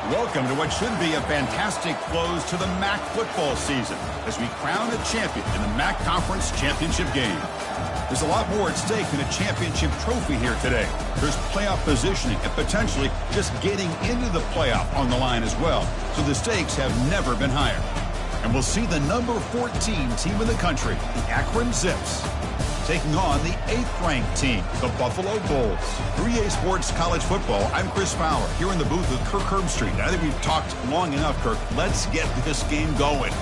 Welcome to what should be a fantastic close to the MAC football season as we crown a champion in the MAC Conference Championship game. There's a lot more at stake than a championship trophy here today. There's playoff positioning and potentially just getting into the playoff on the line as well. So the stakes have never been higher. And we'll see the number 14 team in the country, the Akron Zips, taking on the 8th-ranked team, the Buffalo Bulls. 3A Sports College Football, I'm Chris Fowler, here in the booth with Kirk Herbstreit. Now that we've talked long enough, Kirk, let's get this game going.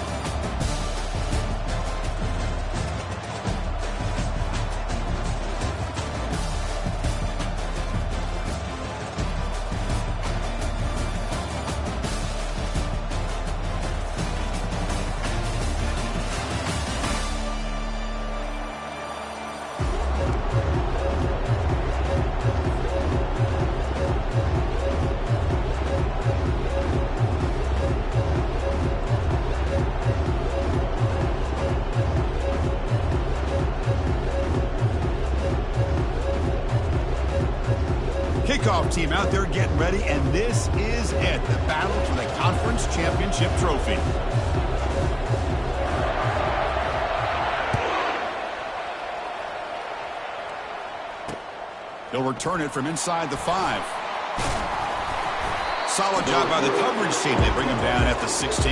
Kickoff team out there getting ready, and this is it, the battle for the conference championship trophy. They'll return it from inside the 5. Solid job by the coverage team. They bring him down at the 16.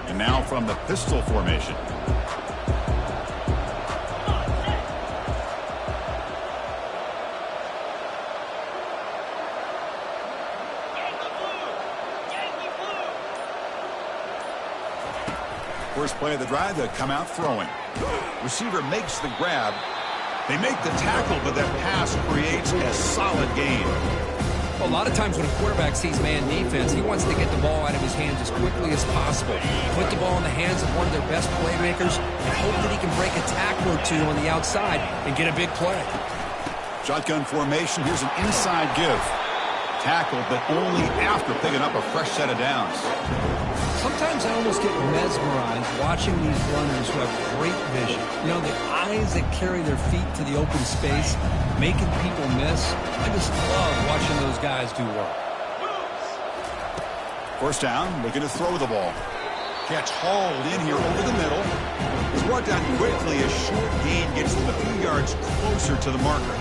And now from the pistol formation. First play of the drive, they come out throwing. Receiver makes the grab. They make the tackle, but that pass creates a solid gain. Well, a lot of times when a quarterback sees man defense, he wants to get the ball out of his hands as quickly as possible. Put the ball in the hands of one of their best playmakers and hope that he can break a tackle or two on the outside and get a big play. Shotgun formation. Here's an inside give. Tackle, but only after picking up a fresh set of downs. Sometimes I almost get mesmerized watching these runners who have great vision. You know, the eyes that carry their feet to the open space, making people miss. I just love watching those guys do work. First down, looking to throw the ball. Catch hauled in here over the middle. He's brought down quickly. A short gain gets them a few yards closer to the marker.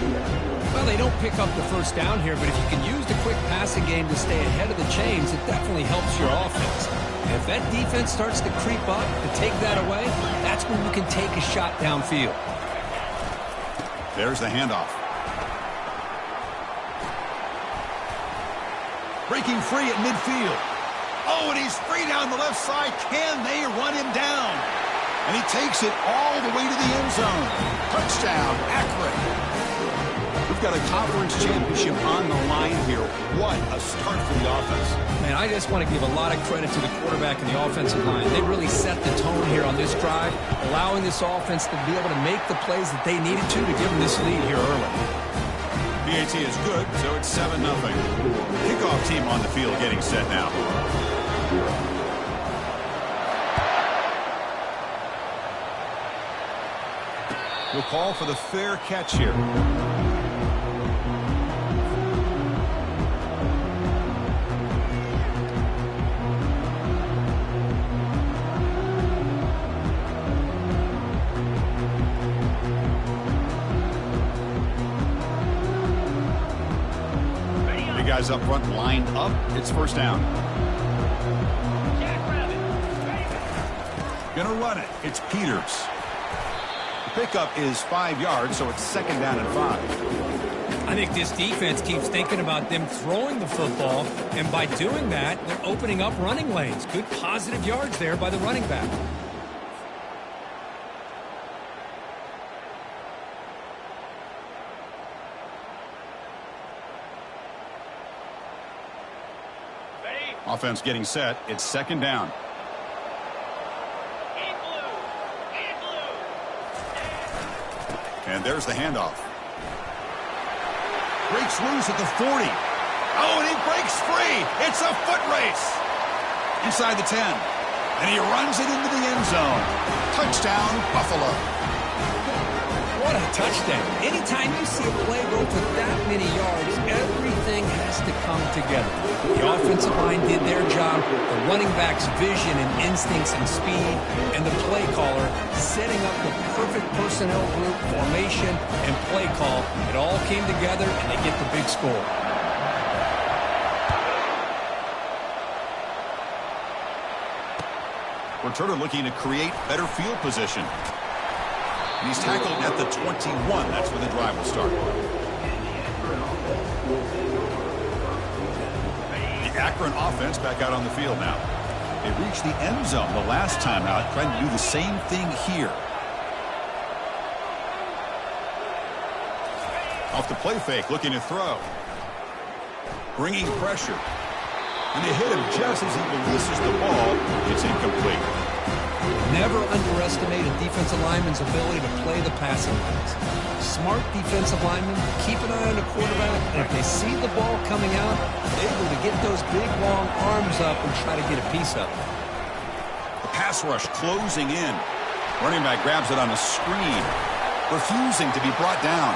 Well, they don't pick up the first down here, but if you can use the quick passing game to stay ahead of the chains, it definitely helps your offense. If that defense starts to creep up and take that away, that's when you can take a shot downfield. There's the handoff. Breaking free at midfield. Oh, and he's free down the left side. Can they run him down? And he takes it all the way to the end zone. Touchdown, Akron. We've got a conference championship on the line here. What a start for the offense. Man, I just want to give a lot of credit to the quarterback and the offensive line. They really set the tone here on this drive, allowing this offense to be able to make the plays that they needed to give them this lead here early. PAT is good, so it's 7-0. Kickoff team on the field getting set now. We'll call for the fair catch here. Guys up front lined up. It's first down. Gonna run it. It's Peters. The pickup is 5 yards, so it's second down and 5. I think this defense keeps thinking about them throwing the football, and by doing that, they're opening up running lanes. Good positive yards there by the running back. Offense getting set. It's second down. And there's the handoff. Breaks loose at the 40. Oh, and he breaks free. It's a foot race. Inside the 10. And he runs it into the end zone. Touchdown, Buffalo. What What a touchdown. Anytime you see a play go for that many yards, everything has to come together. The offensive line did their job, the running back's vision and instincts and speed, and the play caller setting up the perfect personnel group, formation, and play call. It all came together, and they get the big score. Returner looking to create better field position. And he's tackled at the 21. That's where the drive will start. The Akron offense back out on the field now. They reached the end zone the last time out, trying to do the same thing here. Off the play fake, looking to throw. Bringing pressure. And they hit him just as he releases the ball. It's incomplete. Never underestimate a defensive lineman's ability to play the passing lanes. Smart defensive linemen keep an eye on the quarterback, and if they see the ball coming out, they're able to get those big, long arms up and try to get a piece of it. The pass rush closing in. Running back grabs it on a screen, refusing to be brought down.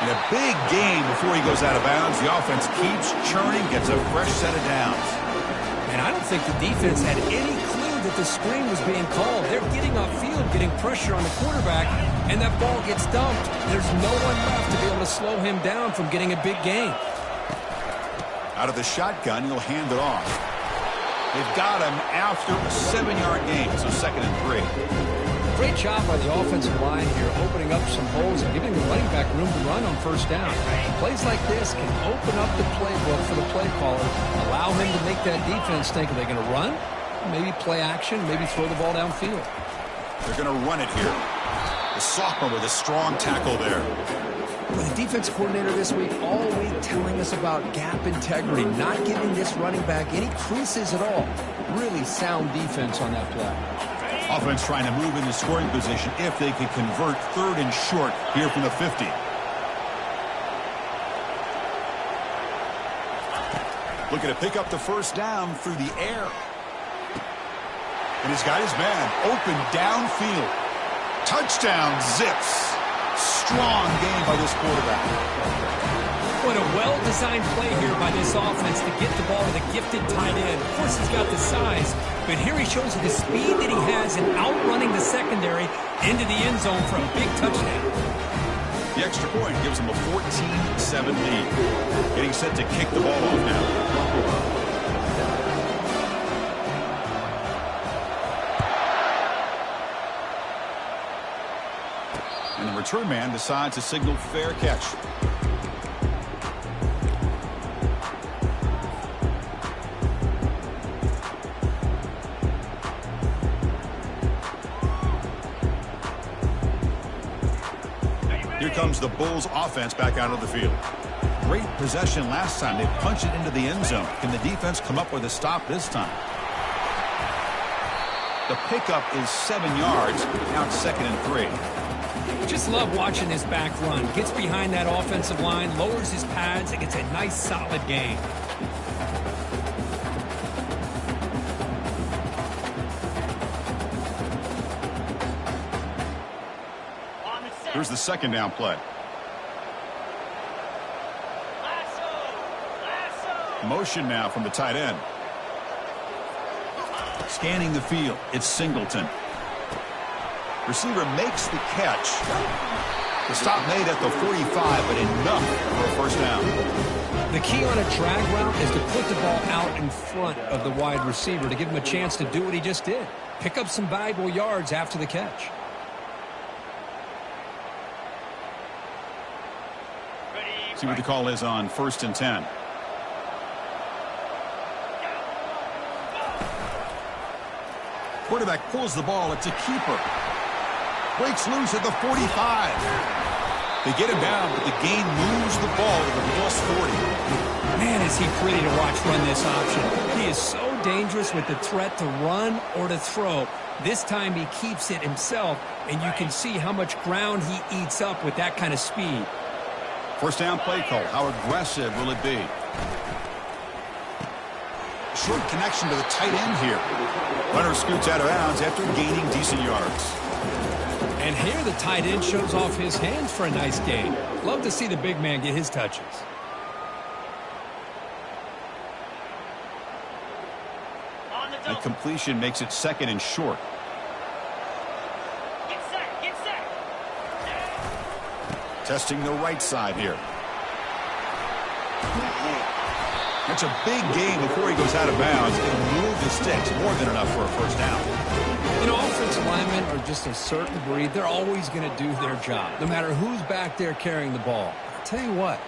And a big gain before he goes out of bounds. The offense keeps churning, gets a fresh set of downs. And I don't think the defense had any clue that the screen was being called. They're getting off field, getting pressure on the quarterback, and that ball gets dumped. There's no one left to be able to slow him down from getting a big gain. Out of the shotgun, he'll hand it off. They've got him after a 7-yard gain, so 2nd and 3. Great job by the offensive line here, opening up some holes and giving the running back room to run on 1st down. Plays like this can open up the playbook for the play caller, allow him to make that defense think, are they going to run? Maybe play action, maybe throw the ball downfield. They're going to run it here. The sophomore with a strong tackle there. Well, the defense coordinator this week all week telling us about gap integrity, not giving this running back any creases at all. Really sound defense on that play. Offense trying to move into scoring position if they could convert 3rd and short here from the 50. Looking to pick up the 1st down through the air. And he's got his man open downfield. Touchdown, Zips. Strong game by this quarterback. What a well-designed play here by this offense to get the ball to the gifted tight end. Of course, he's got the size, but here he shows you the speed that he has in outrunning the secondary into the end zone for a big touchdown. The extra point gives them a 14-7 lead. Getting set to kick the ball off now. And the return man decides to signal fair catch. Here comes the Bulls offense back out of the field. Great possession last time. They punched it into the end zone. Can the defense come up with a stop this time? The pickup is 7 yards. Now it's 2nd and 3. Just love watching this back run. Gets behind that offensive line, lowers his pads, and gets a nice solid gain. Here's the 2nd down play. Motion now from the tight end. Scanning the field, it's Singleton. Receiver makes the catch. The stop made at the 45, but enough for a 1st down. The key on a drag route is to put the ball out in front of the wide receiver to give him a chance to do what he just did. Pick up some valuable yards after the catch. See what the call is on 1st and 10. Quarterback pulls the ball. It's a keeper. Breaks loose at the 45. They get him down, but the gain moves the ball to the +40. Man, is he pretty to watch run this option. He is so dangerous with the threat to run or to throw. This time he keeps it himself, and you can see how much ground he eats up with that kind of speed. 1st down play call. How aggressive will it be? Short connection to the tight end here. Runner scoots out of bounds after gaining decent yards. And here the tight end shows off his hands for a nice gain. Love to see the big man get his touches. The completion makes it 2nd and short. Get set. Testing the right side here. That's a big gain before he goes out of bounds. It'll move the sticks. More than enough for a first down. You know, offensive linemen are just a certain breed. They're always going to do their job, no matter who's back there carrying the ball. I'll tell you what,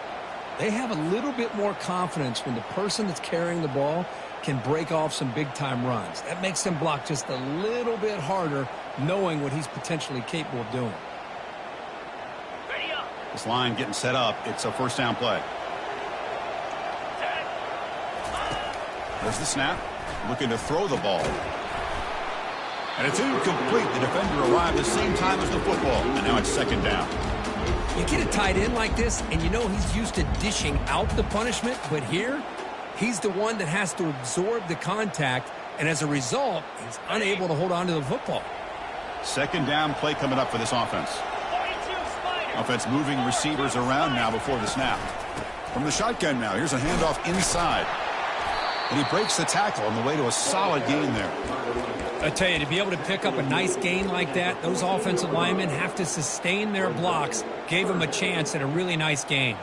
they have a little bit more confidence when the person that's carrying the ball can break off some big-time runs. That makes them block just a little bit harder, knowing what he's potentially capable of doing. Ready up. This line getting set up. It's a first down play. There's the snap. Looking to throw the ball. And it's incomplete. The defender arrived the same time as the football. And now it's 2nd down. You get a tight end like this, and you know he's used to dishing out the punishment, but here, he's the one that has to absorb the contact, and as a result, he's unable to hold on to the football. 2nd down play coming up for this offense. 42 Spider. Offense moving receivers around now before the snap. From the shotgun now, here's a handoff inside. And he breaks the tackle on the way to a solid gain there. I tell you, to be able to pick up a nice gain like that, those offensive linemen have to sustain their blocks. Gave him a chance at a really nice gain.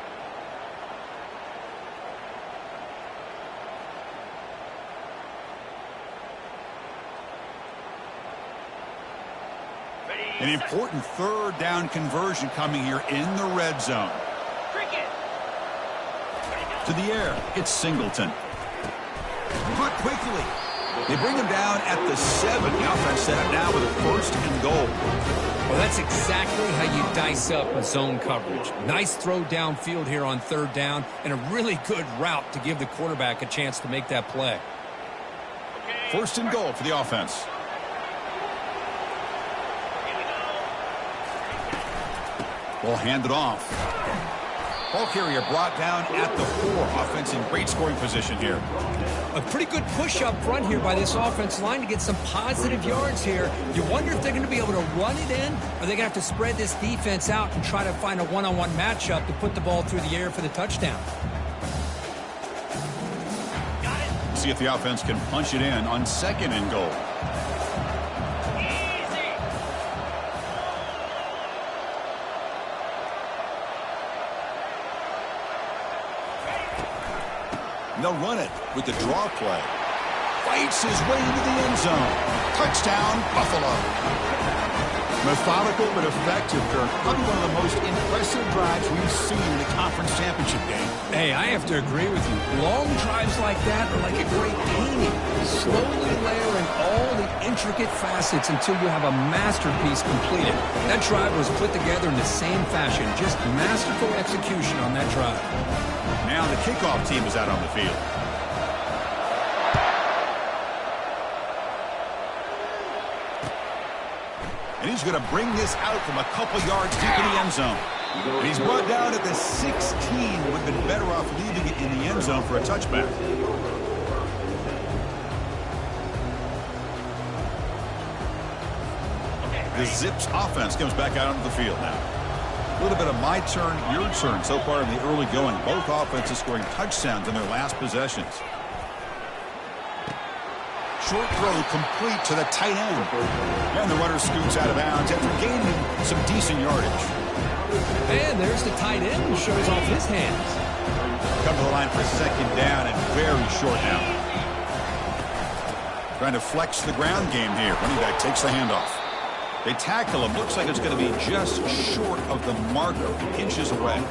An important 3rd down conversion coming here in the red zone. Cricket. To the air, it's Singleton. Caught quickly. They bring him down at the 7. The offense set up now with a 1st and goal. Well, that's exactly how you dice up a zone coverage. Nice throw downfield here on 3rd down, and a really good route to give the quarterback a chance to make that play. 1st and goal for the offense. Ball handed off. Ball carrier brought down at the 4. Offense in great scoring position here. A pretty good push up front here by this offense line to get some positive yards here. You wonder if they're going to be able to run it in, or they're going to have to spread this defense out and try to find a one-on-one matchup to put the ball through the air for the touchdown. See if the offense can punch it in on 2nd and goal. They'll run it with the draw play. Fights his way into the end zone. Touchdown, Buffalo. Methodical but effective, Kirk. Probably one of the most impressive drives we've seen in the conference championship game. Hey, I have to agree with you. Long drives like that are like a great painting. Slowly layering all the intricate facets until you have a masterpiece completed. That drive was put together in the same fashion. Just masterful execution on that drive. Now the kickoff team is out on the field. And he's going to bring this out from a couple yards deep in the end zone. And he's brought down at the 16. Would have been better off leaving it in the end zone for a touchback. The Zips offense comes back out onto the field now. A little bit of my turn, your turn so far in the early going. Both offenses scoring touchdowns in their last possessions. Short throw complete to the tight end. And the runner scoots out of bounds after gaining some decent yardage. And there's the tight end who shows off his hands. Come to the line for 2nd down and very short now. Trying to flex the ground game here. Running back takes the handoff. They tackle him. Looks like it's going to be just short of the marker, inches away.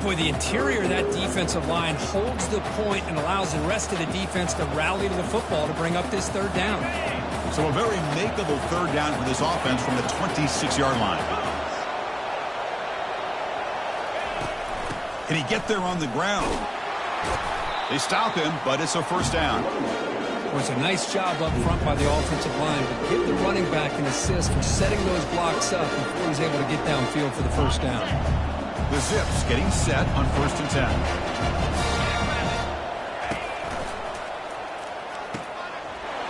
Boy, the interior of that defensive line holds the point and allows the rest of the defense to rally to the football to bring up this 3rd down. So a very makeable 3rd down for this offense from the 26-yard line. Can he get there on the ground? They stop him, but it's a 1st down. It was a nice job up front by the offensive line, but give the running back an assist for setting those blocks up before he's able to get downfield for the 1st down. The Zips getting set on 1st and 10.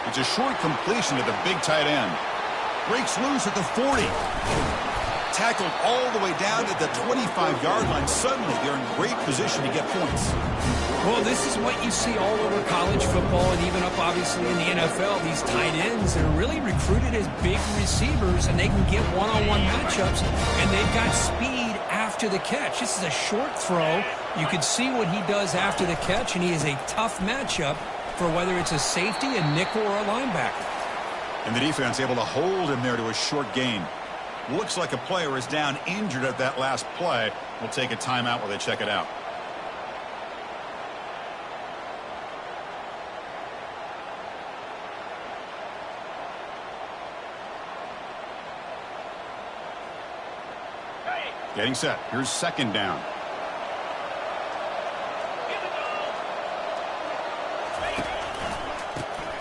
It's a short completion to the big tight end. Breaks loose at the 40. Tackled all the way down to the 25-yard line. Suddenly, they're in great position to get points. Well, this is what you see all over college football and even up, obviously, in the NFL. These tight ends that are really recruited as big receivers, and they can get one-on-one matchups, and they've got speed after the catch. This is a short throw. You can see what he does after the catch, and he is a tough matchup for whether it's a safety, a nickel, or a linebacker. And the defense able to hold him there to a short gain. Looks like a player is down injured at that last play. We'll take a timeout while they check it out. Getting set. Here's second down.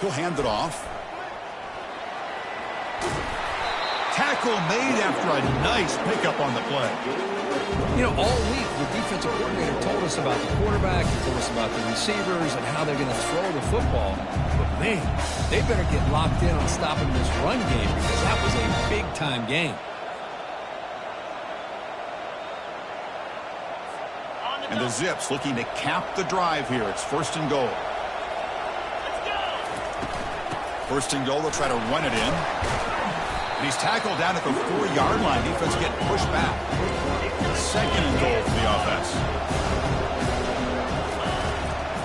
He'll hand it off. Tackle made after a nice pickup on the play. You know, all week the defensive coordinator told us about the quarterback, he told us about the receivers and how they're going to throw the football. But, man, they better get locked in on stopping this run game because that was a big-time game. And the Zips looking to cap the drive here. It's first and goal. First and goal, they'll try to run it in. And he's tackled down at the 4-yard line. Defense getting pushed back. Second and goal for the offense.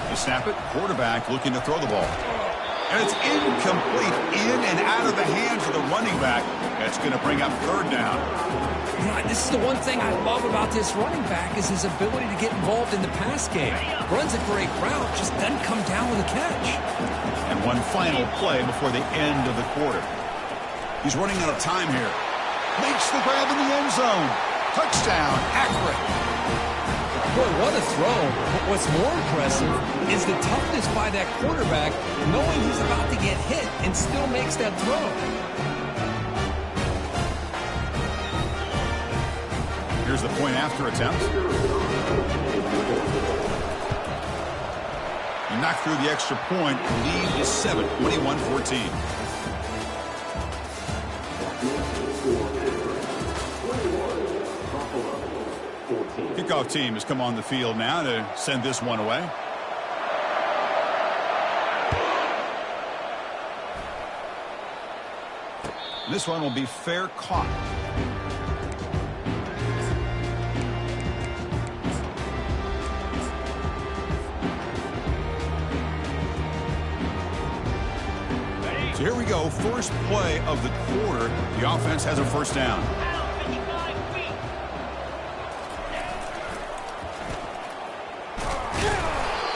They snap it. Quarterback looking to throw the ball. And it's incomplete. In and out of the hands of the running back. That's going to bring up third down. This is the one thing I love about this running back is his ability to get involved in the pass game. Runs a great route, just doesn't come down with a catch. And one final play before the end of the quarter. He's running out of time here. Makes the grab in the end zone. Touchdown, Akron. Boy, what a throw. But what's more impressive is the toughness by that quarterback, knowing he's about to get hit and still makes that throw. Here's the point after attempt. He knocked through the extra point. Lead is 7, 21-14. Kickoff team has come on the field now to send this one away. This one will be fair caught. So here we go. First play of the quarter. The offense has a first down.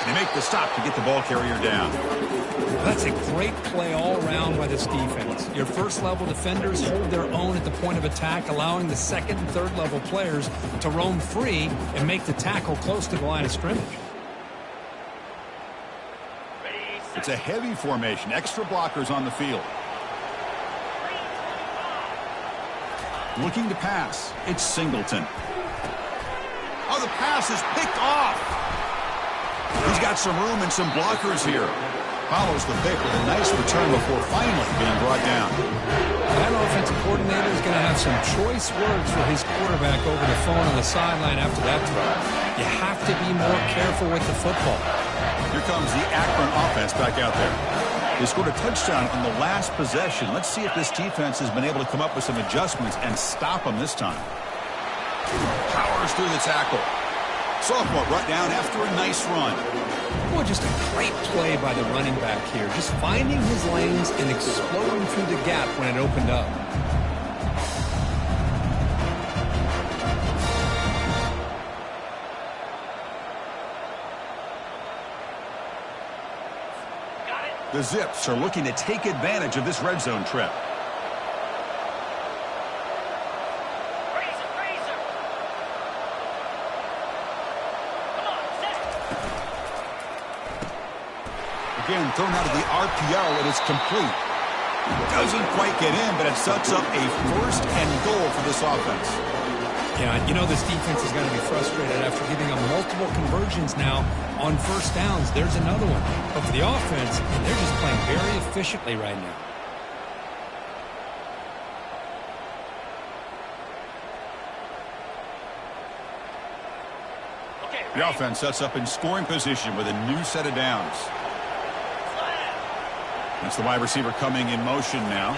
They make the stop to get the ball carrier down. That's a great play all around by this defense. Your first-level defenders hold their own at the point of attack, allowing the second and third-level players to roam free and make the tackle close to the line of scrimmage. It's a heavy formation. Extra blockers on the field. Looking to pass. It's Singleton. Oh, the pass is picked off. He's got some room and some blockers here. Follows the pick with a nice return before finally being brought down. That offensive coordinator is going to have some choice words for his quarterback over the phone on the sideline after that throw. You have to be more careful with the football. Here comes the Akron offense back out there. They scored a touchdown on the last possession. Let's see if this defense has been able to come up with some adjustments and stop them this time. Powers through the tackle. Sophomore brought down after a nice run. Well, just a great play by the running back here. Just finding his lanes and exploding through the gap when it opened up. The Zips are looking to take advantage of this red zone trip. Again, thrown out of the RPO, and it's complete. Doesn't quite get in, but it sets up a first and goal for this offense. Yeah, you know this defense is going to be frustrated after giving them multiple conversions now on first downs. There's another one. But for the offense, they're just playing very efficiently right now. The offense sets up in scoring position with a new set of downs. That's the wide receiver coming in motion now.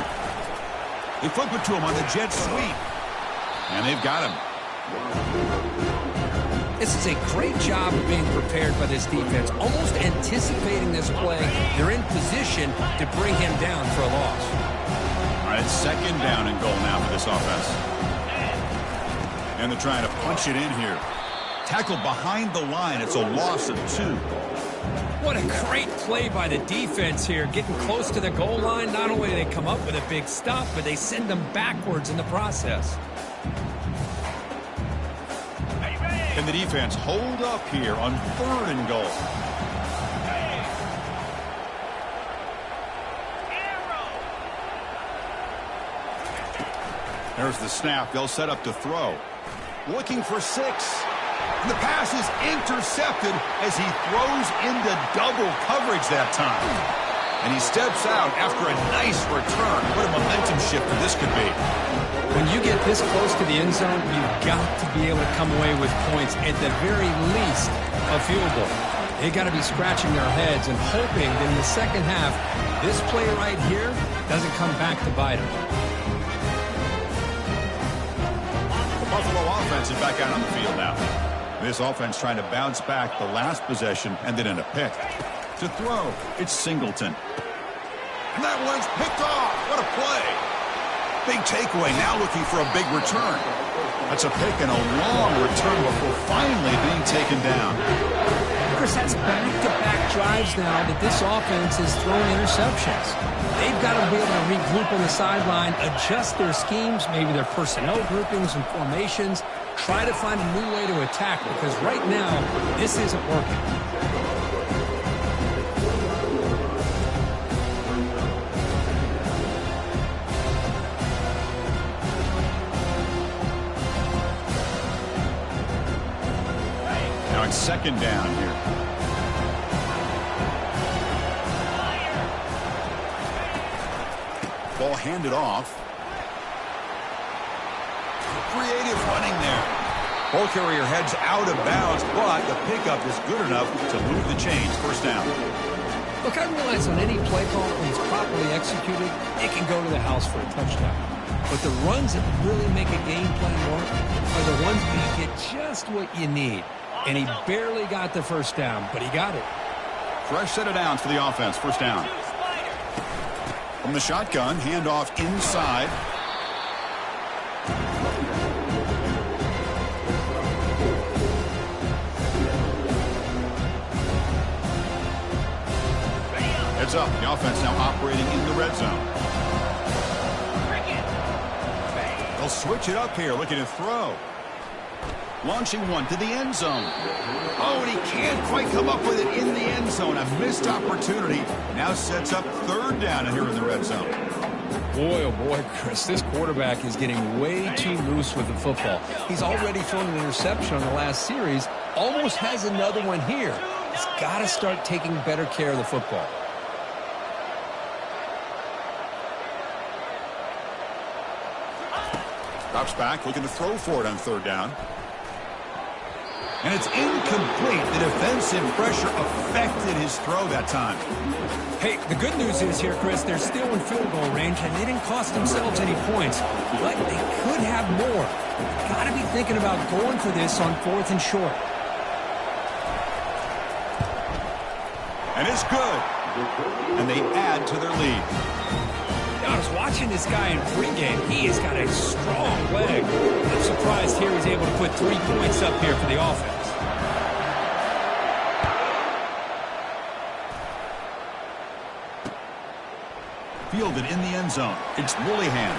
They flip it to him on the jet sweep. And they've got him. This is a great job of being prepared by this defense, almost anticipating this play. They're in position to bring him down for a loss. All right, it's second down and goal now for this offense. And they're trying to punch it in here. Tackled behind the line. It's a loss of 2. What a great play by the defense here. Getting close to the goal line, not only do they come up with a big stop, but they send them backwards in the process. And the defense hold up here on 3rd and goal. There's the snap. They'll set up to throw. Looking for 6. The pass is intercepted as he throws into double coverage that time. And he steps out after a nice return. What a momentum shifter this could be. When you get this close to the end zone, you've got to be able to come away with points, at the very least, a field goal. They got to be scratching their heads and hoping that in the second half, this play right here doesn't come back to bite them. The Buffalo offense is back out on the field now. This offense trying to bounce back the last possession, ended in a pick. To throw, it's Singleton. And that one's picked off. What a play. Big takeaway, now looking for a big return. That's a pick and a long return before finally being taken down. Chris, that's back-to-back drives now that this offense is throwing interceptions. They've got to be able to regroup on the sideline, adjust their schemes, maybe their personnel groupings and formations, try to find a new way to attack, because right now, this isn't working. Now it's second down here. Ball handed off. Creative running there. Ball carrier heads out of bounds, but the pickup is good enough to move the chains. First down. Look, I realize on any play call, when it's properly executed, it can go to the house for a touchdown. But the runs that really make a game plan work are the ones where you get just what you need. And he barely got the first down, but he got it. Fresh set of downs for the offense. First down. From the shotgun, handoff inside. Heads up. The offense now operating in the red zone. They'll switch it up here, looking to throw. Launching one to the end zone. Oh, and he can't quite come up with it in the end zone. A missed opportunity. Now sets up third down here in the red zone. Boy, oh boy, Chris, this quarterback is getting way too loose with the football. He's already thrown an interception on the last series. Almost has another one here. He's got to start taking better care of the football. Drops back, looking to throw for it on third down. And it's incomplete. The defensive pressure affected his throw that time. Hey, the good news is here, Chris, they're still in field goal range, and they didn't cost themselves any points. But they could have more. Got to be thinking about going for this on 4th and short. And it's good. And they add to their lead. I was watching this guy in pregame. He has got a strong leg. I'm surprised here he's able to put 3 points up here for the offense. Fielded in the end zone. It's Willingham.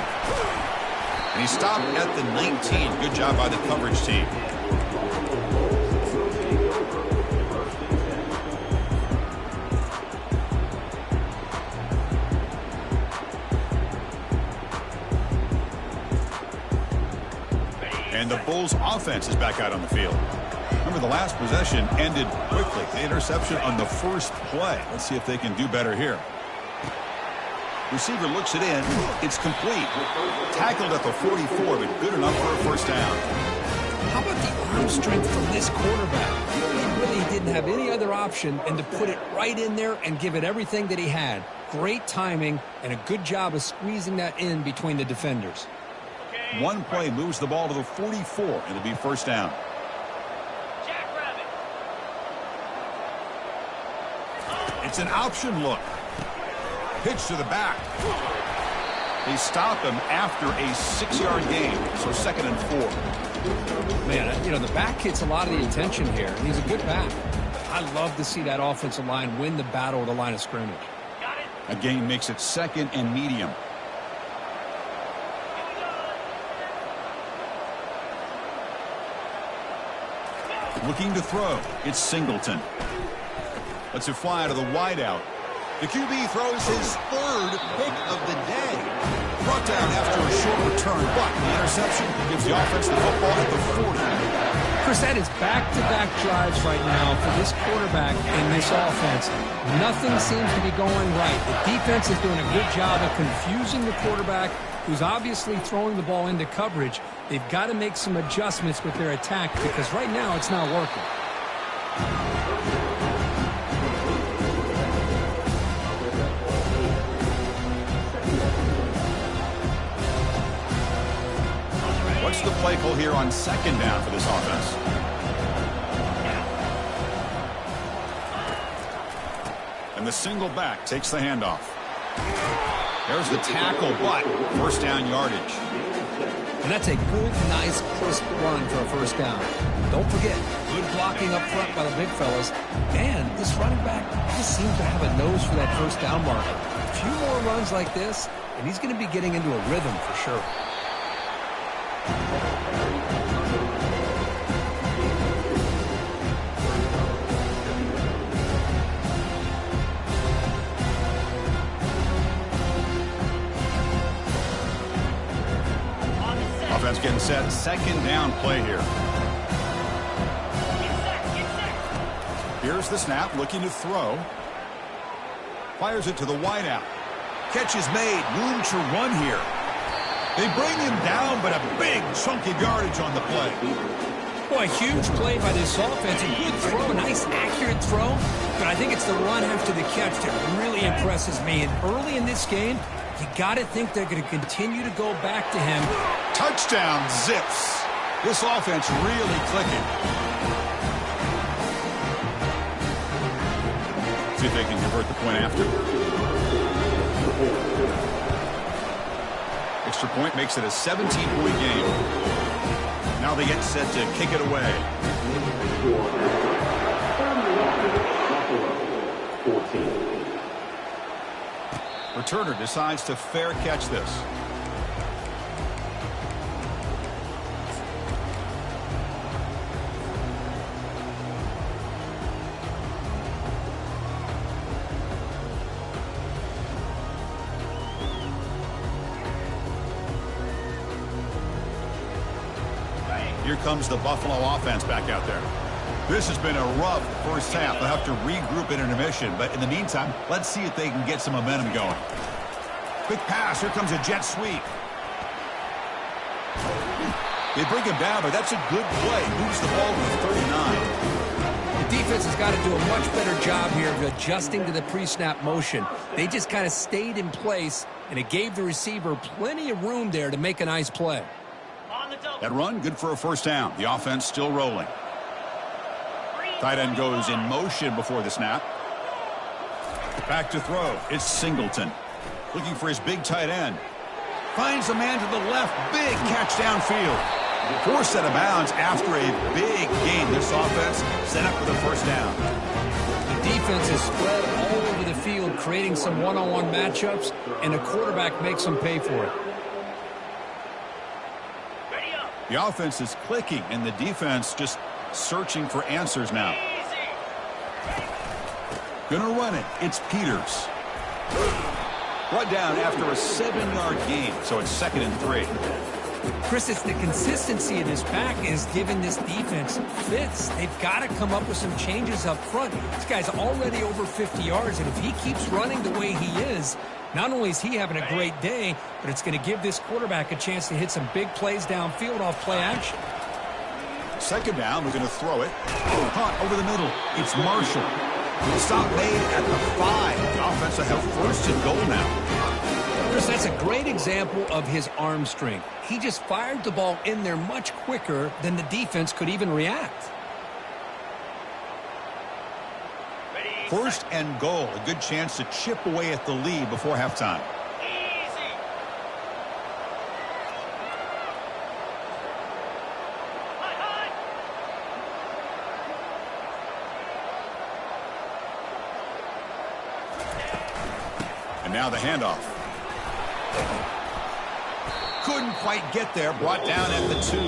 And he stopped at the 19. Good job by the coverage team. And the Bulls offense is back out on the field. Remember, the last possession ended quickly. The interception on the first play. Let's see if they can do better here. Receiver looks it in. It's complete. Tackled at the 44, but good enough for a first down. How about the arm strength from this quarterback? didn't have any other option than to put it right in there and give it everything that he had. Great timing and a good job of squeezing that in between the defenders. One play moves the ball to the 44. It'll be first down. Jackrabbit. It's an option look. Pitch to the back. They stop him after a 6-yard gain, so 2nd and 4. Man, you know, the back gets a lot of the attention here, and he's a good back. I love to see that offensive line win the battle at the line of scrimmage. Got it. A gain makes it 2nd and medium. Looking to throw. It's Singleton. Lets it fly to the wideout. The QB throws his 3rd pick of the day. Brought down after a short return, but the interception gives the offense the football at the 40. Chris, that is back-to-back drives right now for this quarterback in this offense. Nothing seems to be going right. The defense is doing a good job of confusing the quarterback, who's obviously throwing the ball into coverage. They've got to make some adjustments with their attack because right now it's not working. What's the play call here on 2nd down for this offense? And the single back takes the handoff. There's the tackle, but first down yardage. And that's a good, nice, crisp run for a first down. Don't forget, good blocking up front by the big fellas. And this running back just seems to have a nose for that first down marker. A few more runs like this, and he's going to be getting into a rhythm for sure. Offense getting set. 2nd down play here. Get set. Here's the snap, looking to throw. Fires it to the wideout. Catch is made. Room to run here. They bring him down, but a big chunk of yardage on the play. Boy, huge play by this offense. A good throw, a nice accurate throw. But I think it's the run after the catch that really impresses me. And early in this game, you got to think they're going to continue to go back to him. Touchdown, Zips. This offense really clicking. See if they can convert the point after. Extra point makes it a 17-point game. Now they get set to kick it away. Returner decides to fair catch this. Here comes the Buffalo offense back out there. This has been a rough first half. They'll have to regroup in intermission, but in the meantime, let's see if they can get some momentum going. Quick pass. Here comes a jet sweep. They bring him down, but that's a good play. Moves the ball to the 39. The defense has got to do a much better job here of adjusting to the pre-snap motion. They just kind of stayed in place, and it gave the receiver plenty of room there to make a nice play. That run, good for a first down. The offense still rolling. Tight end goes in motion before the snap. Back to throw. It's Singleton. Looking for his big tight end. Finds a man to the left. Big catch downfield. Forced out of bounds after a big gain. This offense set up for the first down. The defense is spread all over the field, creating some one-on-one matchups, and the quarterback makes them pay for it. The offense is clicking, and the defense just searching for answers now. Gonna run it. It's Peters. Brought down after a 7-yard gain, so it's 2nd and 3. Chris, it's the consistency of this back is giving this defense fits. They've got to come up with some changes up front. This guy's already over 50 yards, and if he keeps running the way he is, not only is he having a great day, but it's going to give this quarterback a chance to hit some big plays downfield off play action. Second down, we're going to throw it. Caught over the middle. It's Marshall. Stop made at the 5. The offense will have first and goal now. Chris, that's a great example of his arm strength. He just fired the ball in there much quicker than the defense could even react. First and goal. A good chance to chip away at the lead before halftime. Easy. High, high. And now the handoff. Couldn't quite get there. Brought down at the 2.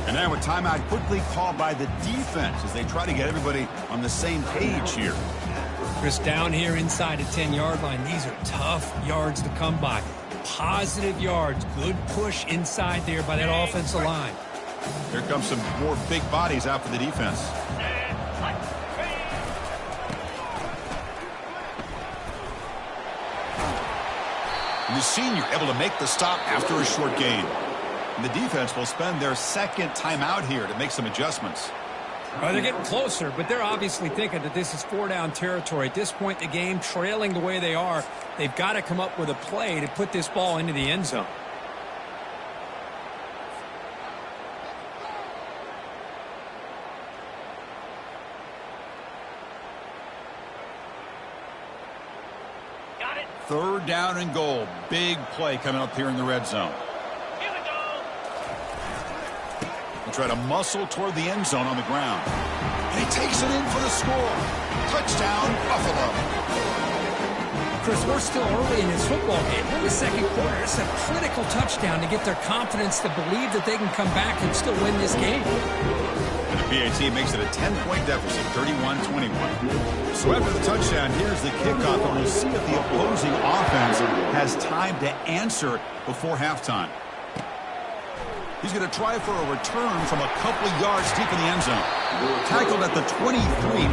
And now a timeout quickly called by the defense as they try to get everybody on the same page here. Chris, down here inside the 10-yard line, these are tough yards to come by. Positive yards. Good push inside there by that offensive line. Here comes some more big bodies out for the defense. And the senior able to make the stop after a short gain. And the defense will spend their second timeout here to make some adjustments. Well, they're getting closer, but they're obviously thinking that this is 4-down territory. At this point in the game, trailing the way they are, they've got to come up with a play to put this ball into the end zone. Got it. Third down and goal. Big play coming up here in the red zone. Here we go. We'll try to muscle toward the end zone on the ground. And he takes it in for the score. Touchdown, Buffalo. Chris, we're still early in this football game. We're in the second quarter. It's a critical touchdown to get their confidence to believe that they can come back and still win this game. And the PAT makes it a 10-point deficit, 31-21. So after the touchdown, here's the kickoff, and we'll see if the opposing offense has time to answer before halftime. He's going to try for a return from a couple of yards deep in the end zone. Tackled at the 23,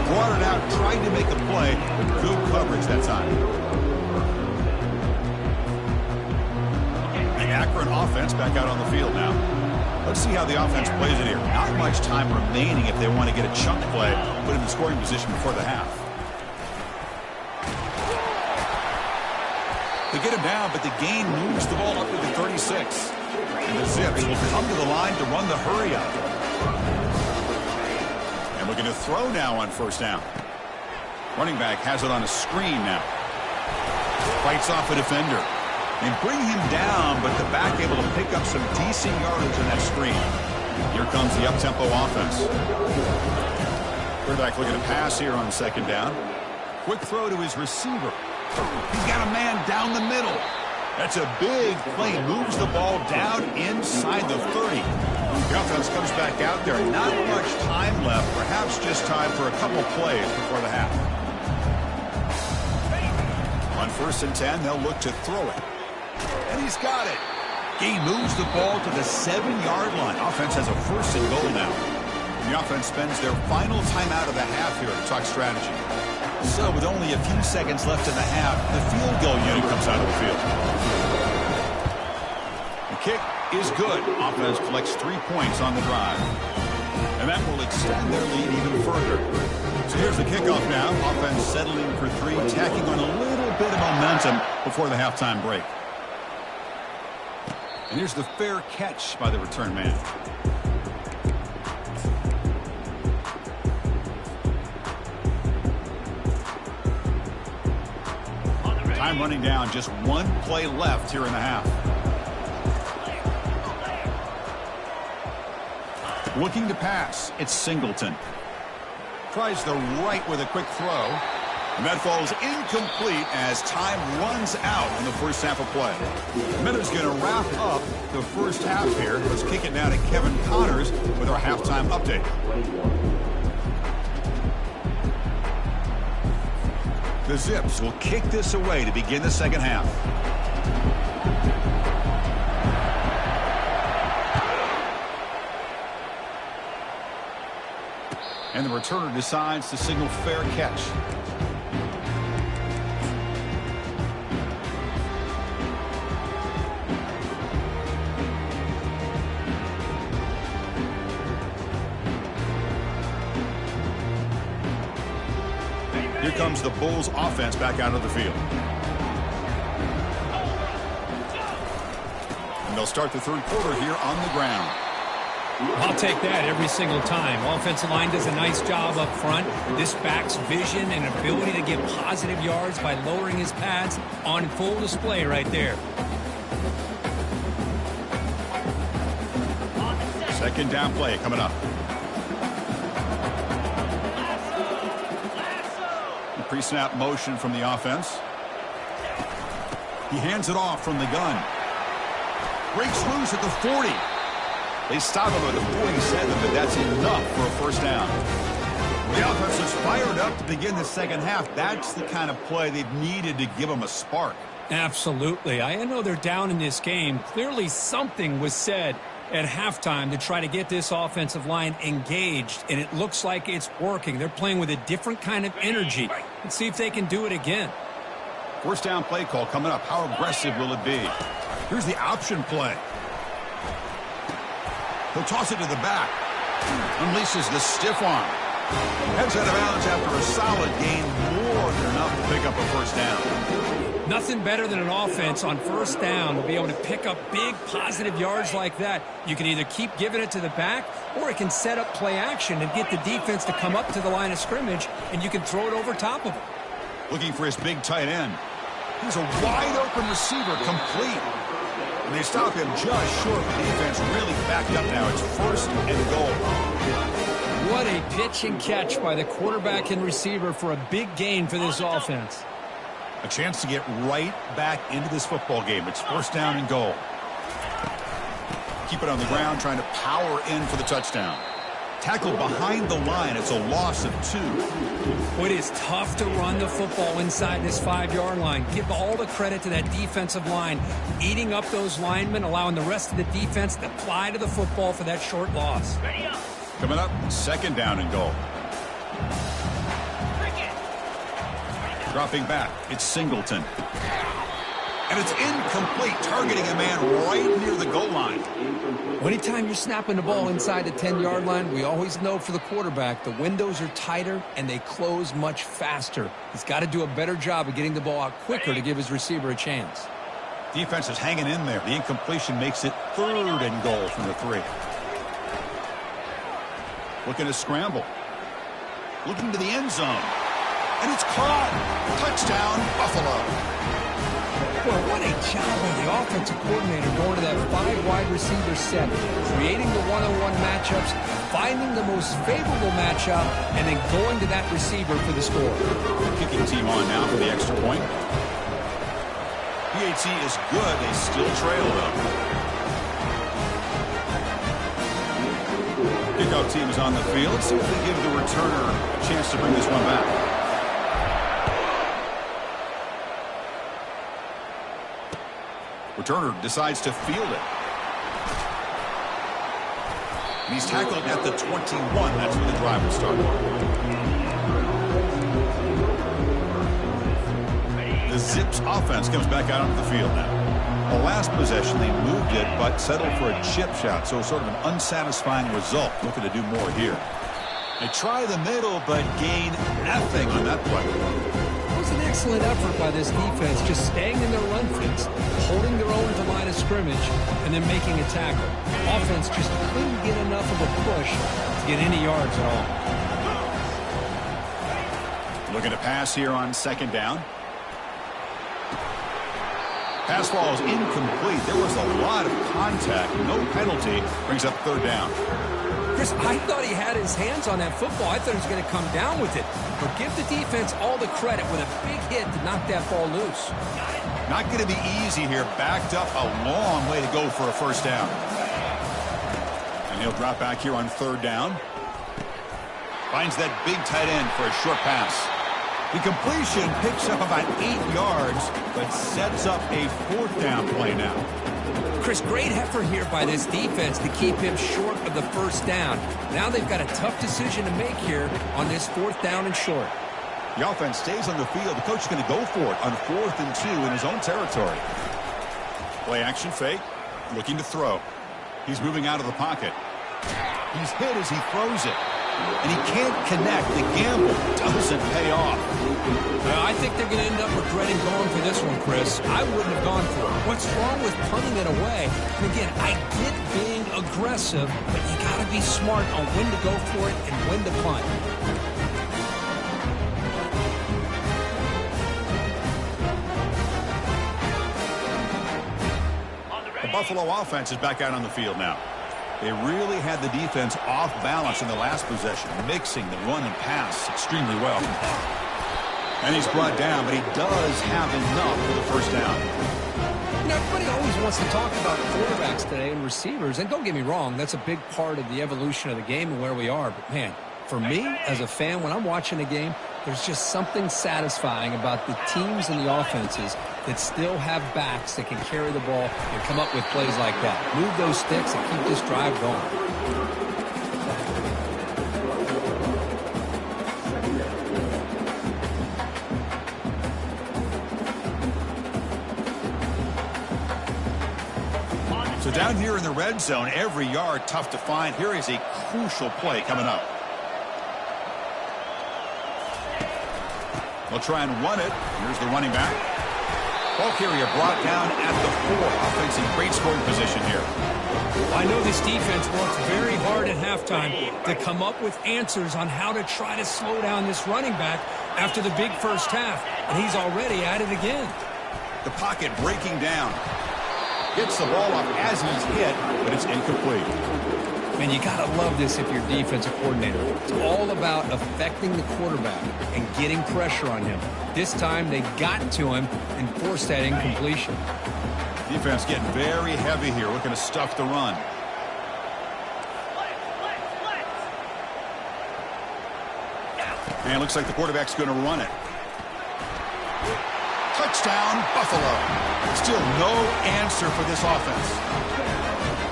brought it out, tried to make a play, but good coverage that time. The Akron offense back out on the field now. Let's see how the offense plays it here. Not much time remaining if they want to get a chunk play, put him in scoring position before the half. They get him down, but the gain moves the ball up to the 36. And the Zips will come to the line to run the hurry up. And we're going to throw now on first down. Running back has it on a screen now. Fights off a defender. They bring him down, but the back able to pick up some decent yardage on that screen. Here comes the up-tempo offense. Quarterback looking to pass here on second down. Quick throw to his receiver. He's got a man down the middle. That's a big play. Moves the ball down inside the 30. The offense comes back out there. Not much time left. Perhaps just time for a couple plays before the half. On first and 10, they'll look to throw it. And he's got it. He moves the ball to the 7-yard line. Offense has a first and goal now. The offense spends their final timeout of the half here to talk strategy. So with only a few seconds left in the half, the field goal unit comes out of the field. The kick is good. Offense collects 3 points on the drive. And that will extend their lead even further. So here's the kickoff now. Offense settling for 3, tacking on a little bit of momentum before the halftime break. And here's the fair catch by the return man. Time running down, just 1 play left here in the half. Looking to pass, it's Singleton. Tries the right with a quick throw. And that falls incomplete as time runs out in the first half of play. Miller's going to wrap up the first half here. Let's kick it now to Kevin Connors with our halftime update. The Zips will kick this away to begin the second half. And the returner decides to signal fair catch. comes the Bulls offense back out of the field. And they'll start the third quarter here on the ground. I'll take that every single time. Offensive line does a nice job up front. This back's vision and ability to get positive yards by lowering his pads on full display right there. Second down play coming up. The pre-snap motion from the offense. He hands it off from the gun. Breaks loose at the 40. They stop him at the 47, but that's enough for a first down. The offense is fired up to begin the second half. That's the kind of play they've needed to give them a spark. Absolutely. I know they're down in this game. Clearly something was said at halftime to try to get this offensive line engaged, and it looks like it's working. They're playing with a different kind of energy. Let's see if they can do it again. First down play call coming up. How aggressive will it be? Here's the option play. He'll toss it to the back. Unleashes the stiff arm. Heads out of bounds after a solid gain. More than enough to pick up a first down. Nothing better than an offense on first down to be able to pick up big positive yards like that. You can either keep giving it to the back, or it can set up play action and get the defense to come up to the line of scrimmage, and you can throw it over top of them. Looking for his big tight end. He's a wide open receiver, complete. And they stop him just short. The defense really backed up now. It's first and goal. What a pitch and catch by the quarterback and receiver for a big gain for this offense. A chance to get right back into this football game. It's first down and goal. Keep it on the ground, trying to power in for the touchdown. Tackled behind the line. It's a loss of 2. It is tough to run the football inside this 5-yard line. Give all the credit to that defensive line, eating up those linemen, allowing the rest of the defense to fly to the football for that short loss. Coming up, second down and goal. Dropping back, it's Singleton. And it's incomplete, targeting a man right near the goal line. Anytime you're snapping the ball inside the 10-yard line, we always know for the quarterback, the windows are tighter and they close much faster. He's got to do a better job of getting the ball out quicker to give his receiver a chance. Defense is hanging in there. The incompletion makes it third and goal from the 3. Looking to scramble. Looking to the end zone. And it's caught. Touchdown, Buffalo. Well, what a job by the offensive coordinator going to that 5-wide receiver set, creating the one-on-one matchups, finding the most favorable matchup, and then going to that receiver for the score. Kicking team on now for the extra point. PAT is good. They still trail, though. Kickoff team is on the field. Let's see if they give the returner a chance to bring this one back. Returner decides to field it. And he's tackled at the 21. That's where the drive will start. The Zips offense comes back out onto the field now. The last possession, they moved it, but settled for a chip shot, so sort of an unsatisfying result. Looking to do more here. They try the middle, but gain nothing on that play. It was an excellent effort by this defense, just staying in their run fence, holding their own to line of scrimmage, and then making a tackle. Offense just couldn't get enough of a push to get any yards at all. Looking to pass here on second down. Pass ball is incomplete. There was a lot of contact. No penalty. Brings up third down. Chris, I thought he had his hands on that football. I thought he was going to come down with it. But give the defense all the credit with a big hit to knock that ball loose. Not going to be easy here. Backed up a long way to go for a first down. And he'll drop back here on third down. Finds that big tight end for a short pass. The completion picks up about 8 yards, but sets up a fourth down play now. Chris, great effort here by this defense to keep him short of the first down. Now they've got a tough decision to make here on this fourth down and short. The offense stays on the field. The coach is going to go for it on 4th and 2 in his own territory. Play action fake, looking to throw. He's moving out of the pocket. He's hit as he throws it. And he can't connect. The gamble doesn't pay off. I think they're going to end up regretting going for this one, Chris. I wouldn't have gone for it. What's wrong with punting it away? And again, I get being aggressive, but you got to be smart on when to go for it and when to punt. The Buffalo offense is back out on the field now. They really had the defense off balance in the last possession, mixing the run and pass extremely well. And he's brought down, but he does have enough for the first down. You know, everybody always wants to talk about quarterbacks today and receivers, and don't get me wrong, that's a big part of the evolution of the game and where we are. But, man, for me, as a fan, when I'm watching a game, there's just something satisfying about the teams and the offenses that still have backs that can carry the ball and come up with plays like that. Move those sticks and keep this drive going. So down here in the red zone, every yard tough to find. Here is a crucial play coming up. They'll try and run it. Here's the running back. Ball carrier brought down at the 4. Offense in great scoring position here. I know this defense works very hard at halftime to come up with answers on how to try to slow down this running back after the big first half, and he's already at it again. The pocket breaking down. Gets the ball up as he's hit, but it's incomplete. Man, you got to love this if you're defensive coordinator. It's all about affecting the quarterback and getting pressure on him. This time they got to him and forced that incompletion. Defense getting very heavy here, looking to stuff the run. And looks like the quarterback's going to run it. Touchdown, Buffalo. Still no answer for this offense.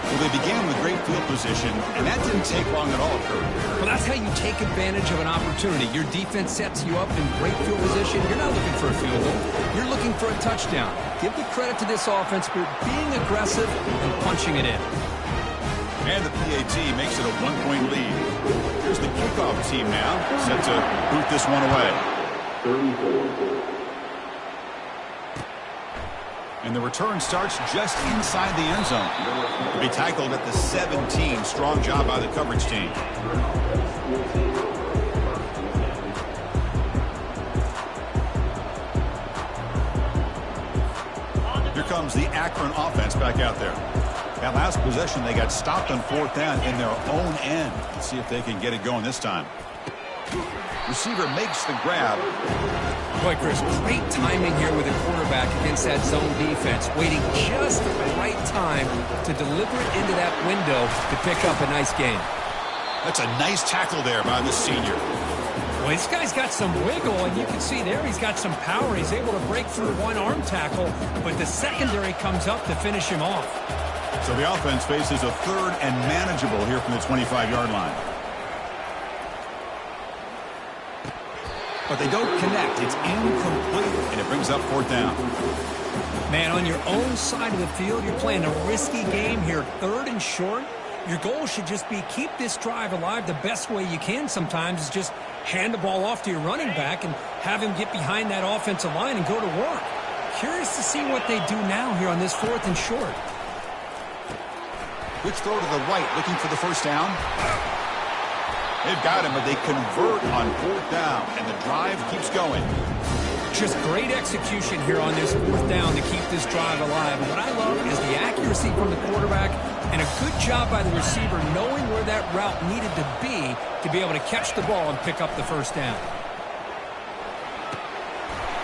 Well, they began with great field position, and that didn't take long at all, Kurt. Well, that's how you take advantage of an opportunity. Your defense sets you up in great field position. You're not looking for a field goal. You're looking for a touchdown. Give the credit to this offense for being aggressive and punching it in. And the PAT makes it a 1-point lead. Here's the kickoff team now, set to boot this one away. 34. And the return starts just inside the end zone. To be tackled at the 17. Strong job by the coverage team. Here comes the Akron offense back out there. That last possession, they got stopped on 4th down in their own end. Let's see if they can get it going this time. Receiver makes the grab. Boy, Chris, great timing here with a quarterback against that zone defense, waiting just at the right time to deliver it into that window to pick up a nice gain. That's a nice tackle there by the senior. Well, this guy's got some wiggle, and you can see there he's got some power. He's able to break through one arm tackle, but the secondary comes up to finish him off. So the offense faces a 3rd and manageable here from the 25-yard line. But they don't connect. It's incomplete, and it brings up 4th down. Man, on your own side of the field, you're playing a risky game here. 3rd and short. Your goal should just be keep this drive alive the best way you can sometimes is just hand the ball off to your running back and have him get behind that offensive line and go to work. Curious to see what they do now here on this 4th and short. Quick throw to the right, looking for the first down. They've got him, but they convert on 4th down, and the drive keeps going. Just great execution here on this 4th down to keep this drive alive. And what I love is the accuracy from the quarterback and a good job by the receiver knowing where that route needed to be able to catch the ball and pick up the first down.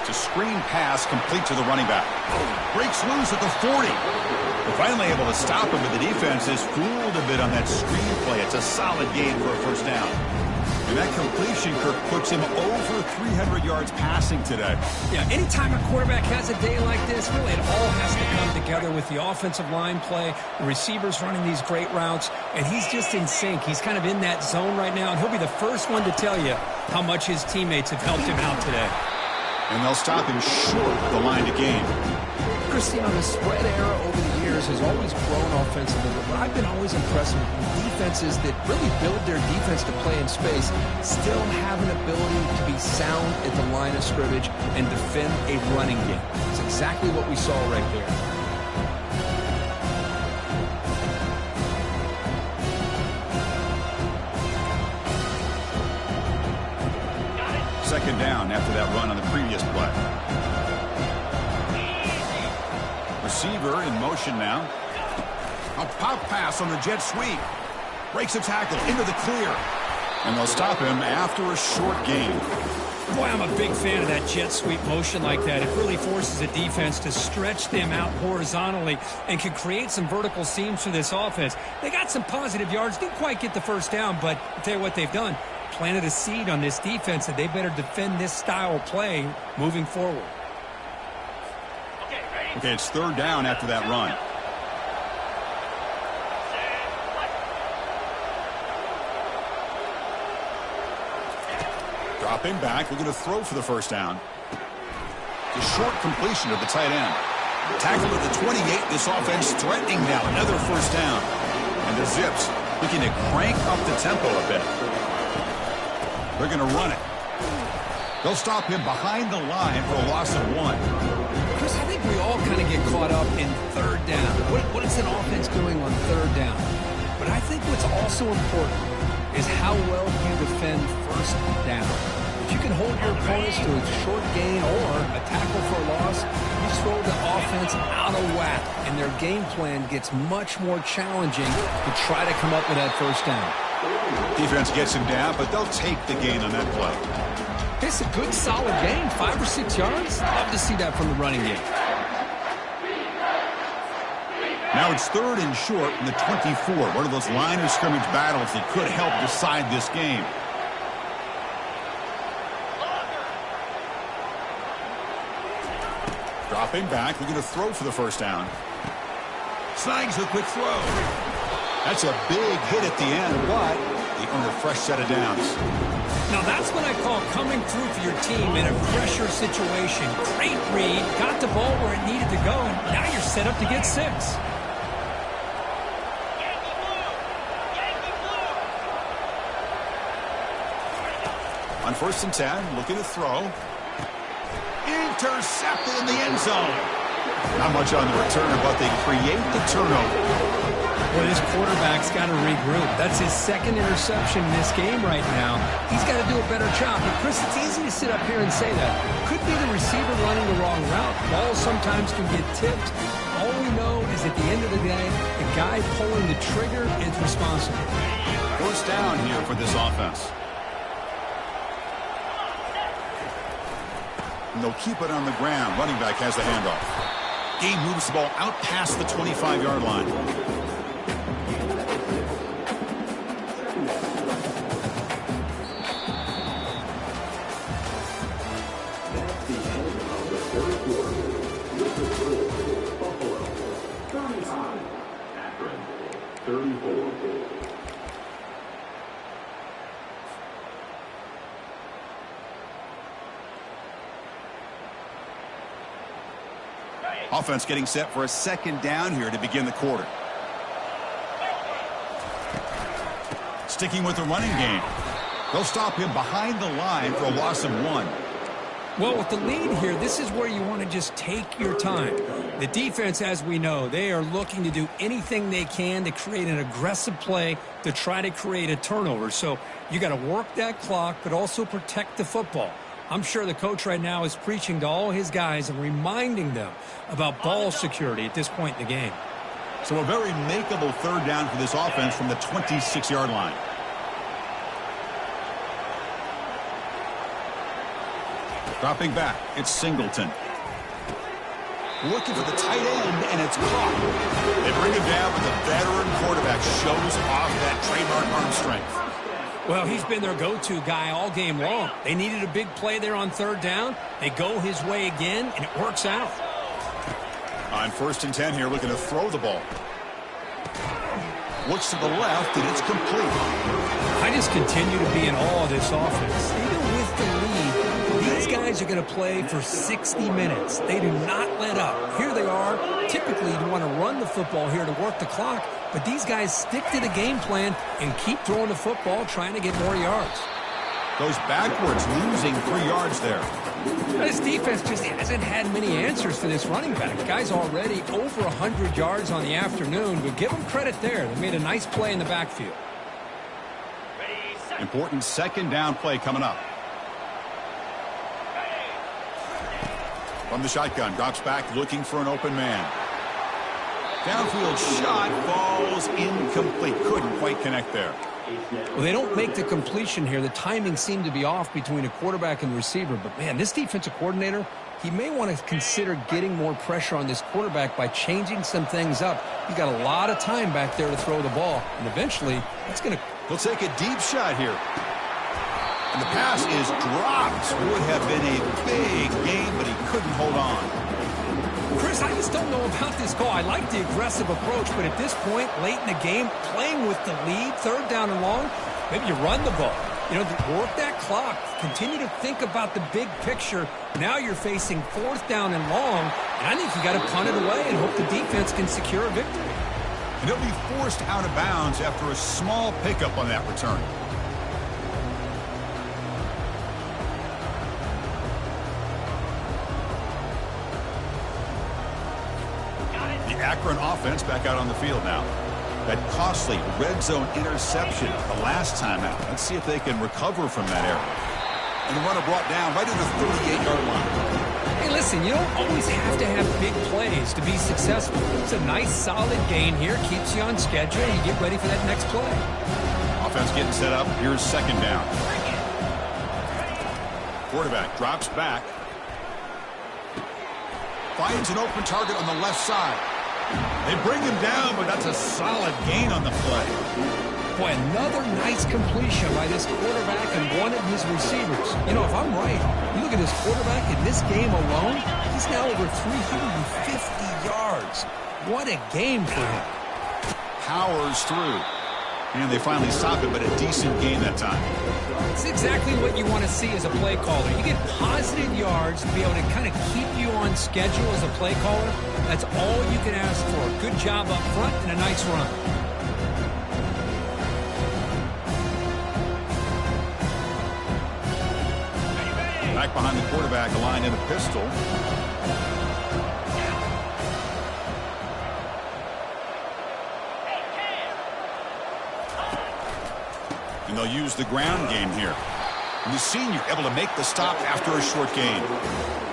It's a screen pass complete to the running back. Breaks loose at the 40. They're finally able to stop him, but the defense is fooled a bit on that screen play. It's a solid gain for a first down. And that completion, Kirk, puts him over 300 yards passing today. Yeah, anytime a quarterback has a day like this, really it all has to come together with the offensive line play, the receivers running these great routes, and he's just in sync. He's kind of in that zone right now, and he'll be the first one to tell you how much his teammates have helped him out today. And they'll stop him short of the line to gain. accuracy on the spread era over the years has always grown offensively, but I've been always impressed with defenses that really build their defense to play in space, still have an ability to be sound at the line of scrimmage and defend a running game. It's exactly what we saw right there. Second down after that run on the previous play. Receiver in motion now. A pop pass on the jet sweep. Breaks a tackle into the clear. And they'll stop him after a short gain. Boy, I'm a big fan of that jet sweep motion like that. It really forces a defense to stretch them out horizontally and can create some vertical seams for this offense. They got some positive yards. Didn't quite get the first down, but I'll tell you what they've done. Planted a seed on this defense, and they better defend this style of play moving forward. Okay, it's third down after that run. Dropping back, looking to throw for the first down. The short completion of the tight end. Tackle at the 28, this offense threatening now. Another first down. And the Zips looking to crank up the tempo a bit. They're going to run it. They'll stop him behind the line for a loss of 1. Chris, I think we all kind of get caught up in third down. What is an offense doing on third down? But I think what's also important is how well you defend first down. If you can hold your opponents to a short gain or a tackle for a loss, you throw the offense out of whack, and their game plan gets much more challenging to try to come up with that first down. Defense gets him down, but they'll take the gain on that play. It's a good, solid gain, 5 or 6 yards. Love to see that from the running game. Now it's third and short from the 24. One of those line of scrimmage battles that could help decide this game. Dropping back, looking to throw for the first down. Snags a quick throw. That's a big hit at the end, but they earn a fresh set of downs. Now that's what I call coming through for your team in a pressure situation. Great read, got the ball where it needed to go, and now you're set up to get 6. On first and 10, looking to throw. Intercepted in the end zone. Not much on the return, but they create the turnover. Well, this quarterback's got to regroup. That's his second interception in this game right now. He's got to do a better job. But, Chris, it's easy to sit up here and say that. Could be the receiver running the wrong route. Balls sometimes can get tipped. All we know is at the end of the day, the guy pulling the trigger is responsible. First down here for this offense. And they'll keep it on the ground. Running back has the handoff. Game moves the ball out past the 25-yard line. Akron, 34. Offense getting set for a second down here to begin the quarter. Sticking with the running game. They'll stop him behind the line for a loss of 1. Well, with the lead here, this is where you want to just take your time. The defense, as we know, they are looking to do anything they can to create an aggressive play to try to create a turnover. So you got to work that clock, but also protect the football. I'm sure the coach right now is preaching to all his guys and reminding them about ball security at this point in the game. So a very makeable third down for this offense from the 26-yard line. Dropping back, it's Singleton. Looking for the tight end, and it's caught. They bring him down, but the veteran quarterback shows off that trademark arm strength. Well, he's been their go-to guy all game long. They needed a big play there on third down. They go his way again, and it works out. On first and 10 here, looking to throw the ball. Looks to the left, and it's complete. I just continue to be in awe of this offense. Even with the lead, these guys are going to play for 60 minutes. They do not let up. Here they are. Typically, you want to run the football here to work the clock, but these guys stick to the game plan and keep throwing the football, trying to get more yards. Goes backwards, losing 3 yards there. This defense just hasn't had many answers for this running back. Guy's already over 100 yards on the afternoon, but give them credit there. They made a nice play in the backfield. Important second down play coming up. From the shotgun, drops back looking for an open man. Downfield shot falls incomplete. Couldn't quite connect there. Well, they don't make the completion here. The timing seemed to be off between a quarterback and the receiver. But, man, this defensive coordinator, he may want to consider getting more pressure on this quarterback by changing some things up. He's got a lot of time back there to throw the ball. And eventually, that's going to... He'll take a deep shot here. And the pass is dropped. Would have been a big gain, but he couldn't hold on. Chris, I just don't know about this call. I like the aggressive approach, but at this point, late in the game, playing with the lead, third down and long, maybe you run the ball. You know, work that clock. Continue to think about the big picture. Now you're facing fourth down and long, and I think you got to punt it away and hope the defense can secure a victory. And he'll be forced out of bounds after a small pickup on that return. The Akron offense back out on the field now. That costly red zone interception the last time out. Let's see if they can recover from that error. And the runner brought down right at the 38-yard line. Hey, listen, you don't always have to have big plays to be successful. It's a nice, solid gain here. Keeps you on schedule, and you get ready for that next play. Offense getting set up. Here's second down. Quarterback drops back. Finds an open target on the left side. They bring him down, but that's a solid gain on the play. Boy, another nice completion by this quarterback and one of his receivers. You know, if I'm right, you look at this quarterback in this game alone, he's now over 350 yards. What a game for him. Powers through. And they finally stop it, but a decent gain that time. It's exactly what you want to see as a play caller. You get positive yards to be able to kind of keep you on schedule as a play caller. That's all you can ask for. Good job up front and a nice run. Back behind the quarterback, aligned in a pistol. And they'll use the ground game here. And the senior able to make the stop after a short gain.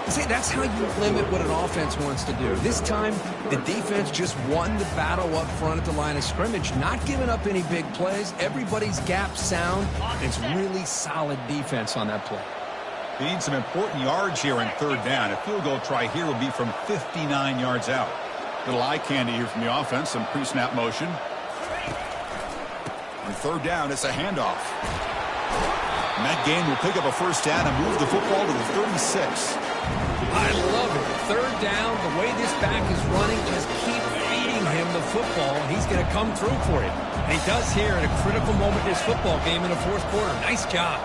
See, that's how you limit what an offense wants to do. This time, the defense just won the battle up front at the line of scrimmage, not giving up any big plays. Everybody's gap sound. It's really solid defense on that play. They need some important yards here on third down. A field goal try here will be from 59 yards out. Little eye candy here from the offense, some pre-snap motion. On third down, it's a handoff. And that game will pick up a first down and move the football to the 36. I love it. Third down, the way this back is running, just keep feeding him the football, and he's going to come through for you. And he does here at a critical moment in this football game in the fourth quarter. Nice job.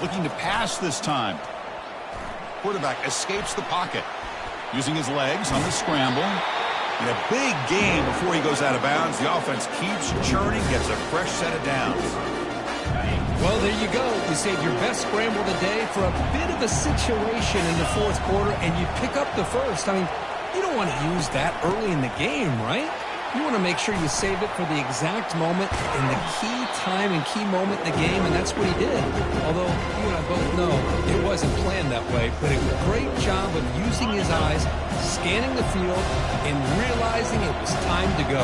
Looking to pass this time. Quarterback escapes the pocket. Using his legs on the scramble. And a big gain before he goes out of bounds. The offense keeps churning, gets a fresh set of downs. Well, there you go. You saved your best scramble today for a bit of a situation in the fourth quarter, and you pick up the first. I mean, you don't want to use that early in the game, right? You want to make sure you save it for the exact moment and the key time and key moment in the game, and that's what he did. Although you and I both know it wasn't planned that way, but a great job of using his eyes, scanning the field, and realizing it was time to go.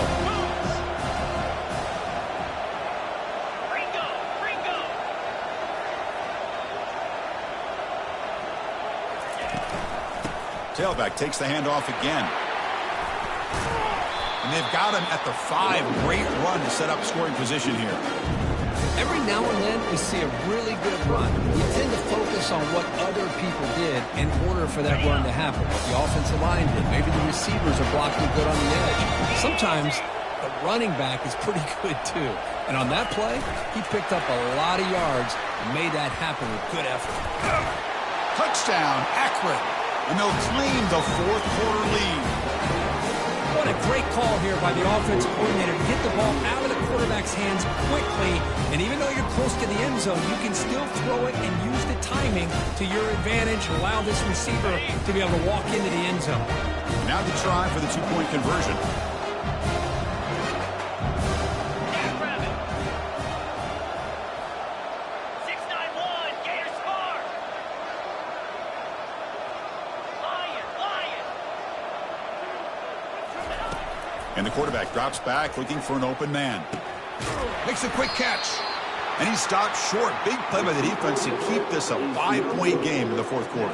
Tailback takes the handoff again. And they've got him at the 5. Great run to set up scoring position here. Every now and then we see a really good run. We tend to focus on what other people did in order for that run to happen. What the offensive line did. Maybe the receivers are blocking good on the edge. Sometimes the running back is pretty good too. And on that play, he picked up a lot of yards and made that happen with good effort. Touchdown, Akron. And they'll claim the fourth quarter lead. What a great call here by the offensive coordinator to get the ball out of the quarterback's hands quickly. And even though you're close to the end zone, you can still throw it and use the timing to your advantage and allow this receiver to be able to walk into the end zone. Now to try for the two-point conversion. And the quarterback drops back looking for an open man. Makes a quick catch. And he stopped short. Big play by the defense to keep this a 5-point game in the fourth quarter.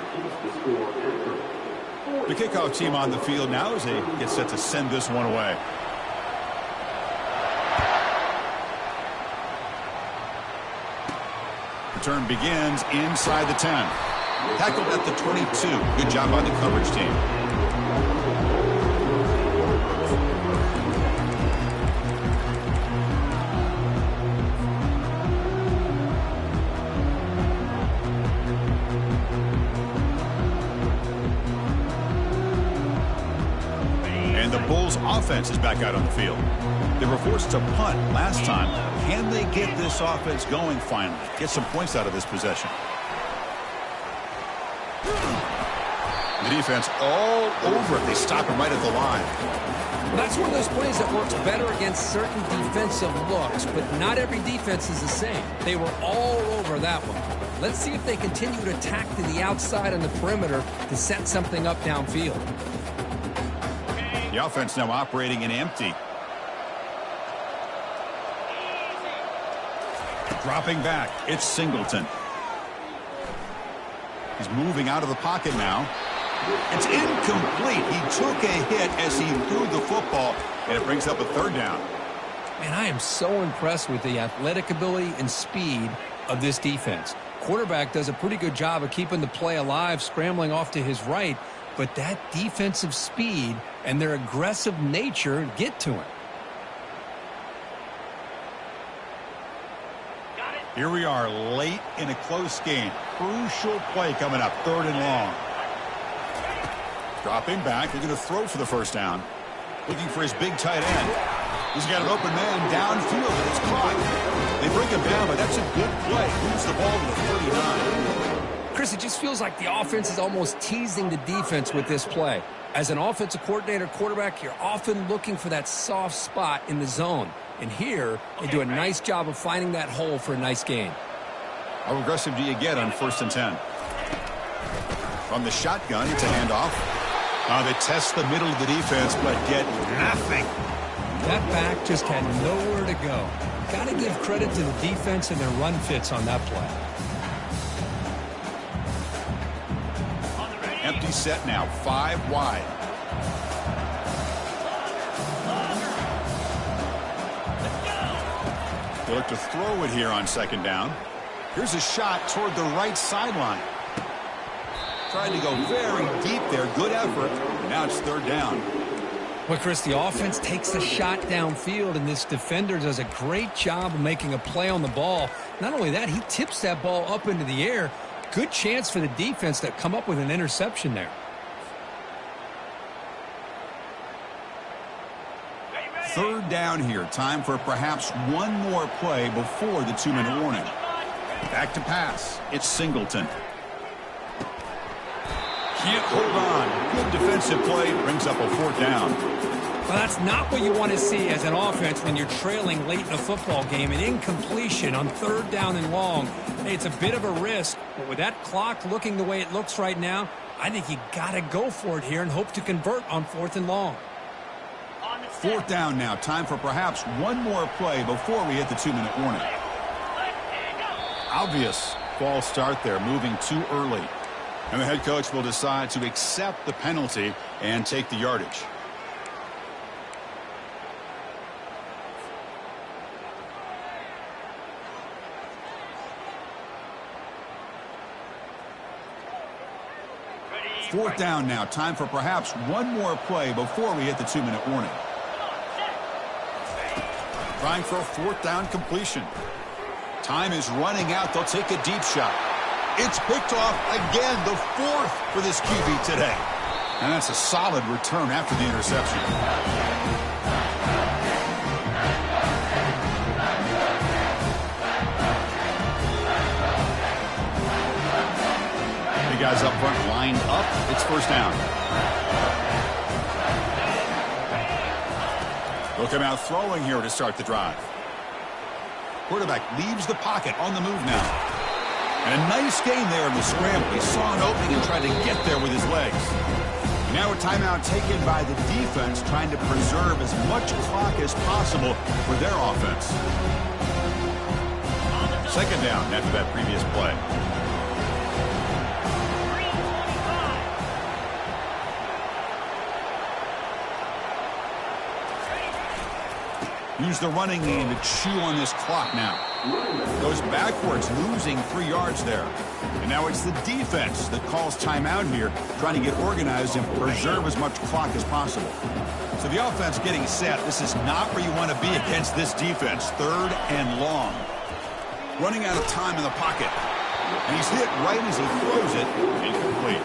The kickoff team on the field now as they get set to send this one away. Return begins inside the 10. Tackled at the 22. Good job by the coverage team. Offense is back out on the field. They were forced to punt last time. Can they get this offense going finally? Get some points out of this possession. The defense all over it. They stop him right at the line. That's one of those plays that works better against certain defensive looks, but not every defense is the same. They were all over that one. Let's see if they continue to attack to the outside on the perimeter to set something up downfield. The offense now operating in empty. Dropping back, it's Singleton. He's moving out of the pocket now. It's incomplete. He took a hit as he threw the football, and it brings up a third down. Man, I am so impressed with the athletic ability and speed of this defense. Quarterback does a pretty good job of keeping the play alive, scrambling off to his right, but that defensive speed and their aggressive nature get to him. Here we are late in a close game. Crucial play coming up, 3rd and long. Dropping back, they're going to throw for the first down. Looking for his big tight end. He's got an open man downfield, and it's caught. They bring him down, but that's a good play. Moves the ball to the 39. Chris, it just feels like the offense is almost teasing the defense with this play. As an offensive coordinator quarterback, you're often looking for that soft spot in the zone. And here, they do a nice job of finding that hole for a nice gain. How aggressive do you get on 1st and 10? From the shotgun, it's a handoff. They test the middle of the defense, but get nothing. That back just had nowhere to go. Got to give credit to the defense and their run fits on that play. Empty set now, 5 wide. They look to throw it here on 2nd down. Here's a shot toward the right sideline. Tried to go very deep there. Good effort. Now it's 3rd down. Well, Chris, the offense takes the shot downfield, and this defender does a great job of making a play on the ball. Not only that, he tips that ball up into the air. Good chance for the defense to come up with an interception there. 3rd down here. Time for perhaps one more play before the 2-minute warning. Back to pass. It's Singleton. Can't hold on. Good defensive play. Brings up a 4th down. Well, that's not what you want to see as an offense when you're trailing late in a football game. An incompletion on 3rd down and long. Hey, it's a bit of a risk, but with that clock looking the way it looks right now, I think you got to go for it here and hope to convert on 4th and long. 4th down now. Time for perhaps one more play before we hit the 2-minute warning. Obvious false start there, moving too early. And the head coach will decide to accept the penalty and take the yardage. Fourth down now. Time for perhaps one more play before we hit the 2-minute warning. Trying for a 4th down completion. Time is running out. They'll take a deep shot. It's picked off again, the 4th for this QB today. And that's a solid return after the interception. The guys up front lined up. It's first down. They'll come out throwing here to start the drive. Quarterback leaves the pocket on the move now. And a nice gain there in the scramble. He saw an opening and tried to get there with his legs. Now a timeout taken by the defense, trying to preserve as much clock as possible for their offense. Second down after that previous play. Use the running game to chew on this clock now. Goes backwards, losing 3 yards there. And now it's the defense that calls timeout here, trying to get organized and preserve as much clock as possible. So the offense getting set. This is not where you want to be against this defense. 3rd and long. Running out of time in the pocket. And he's hit right as he throws it. Incomplete.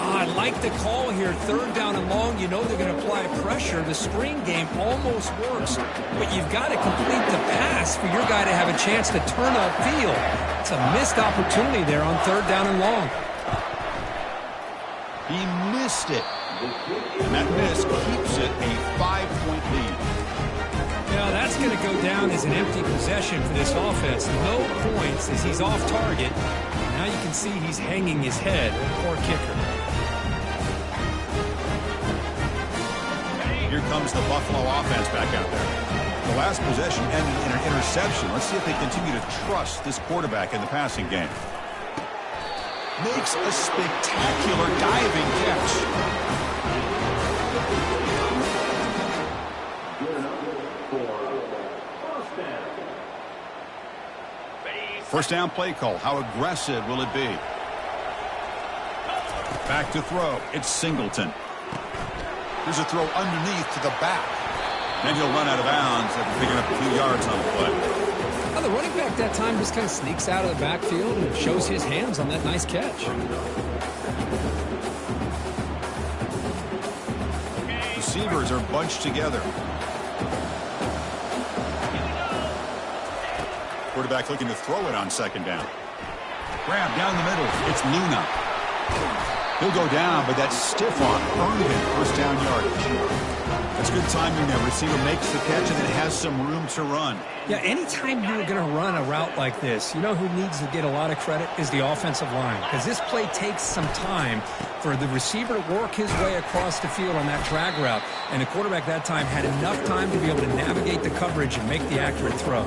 I like the call here. 3rd down and long. You know they're going to apply pressure. The screen game almost works, but you've got to complete the pass for your guy to have a chance to turn upfield. It's a missed opportunity there on 3rd down and long. He missed it. And that miss keeps it a 5-point lead. Now that's going to go down as an empty possession for this offense. No points as he's off target. Now you can see he's hanging his head. Poor kicker. Here comes the Buffalo offense back out there. The last possession ended in an interception. Let's see if they continue to trust this quarterback in the passing game. Makes a spectacular diving catch. First down play call. How aggressive will it be? Back to throw. It's Singleton. Here's a throw underneath to the back. Then he'll run out of bounds after picking up a few yards on the play. Well, the running back that time just kind of sneaks out of the backfield and shows his hands on that nice catch. Receivers are bunched together. Quarterback looking to throw it on 2nd down. Grab down the middle. It's Luna. He'll go down, but that stiff arm earned him first down yardage. That's good timing there. Receiver makes the catch and then has some room to run. Yeah, anytime you're going to run a route like this, you know who needs to get a lot of credit is the offensive line. Because this play takes some time for the receiver to work his way across the field on that drag route. And the quarterback that time had enough time to be able to navigate the coverage and make the accurate throw.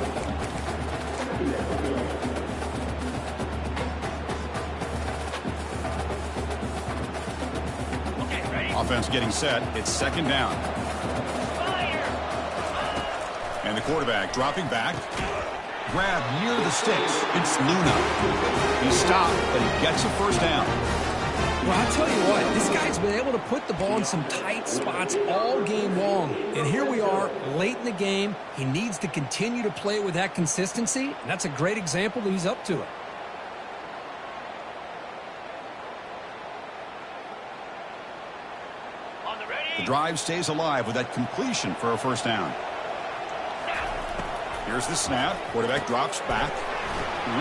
Offense getting set. It's 2nd down. And the quarterback dropping back. Grab near the sticks. It's Luna. He stopped, but he gets a first down. Well, I'll tell you what, this guy's been able to put the ball in some tight spots all game long. And here we are, late in the game. He needs to continue to play with that consistency, and that's a great example that he's up to it. The drive stays alive with that completion for a first down. Here's the snap. Quarterback drops back.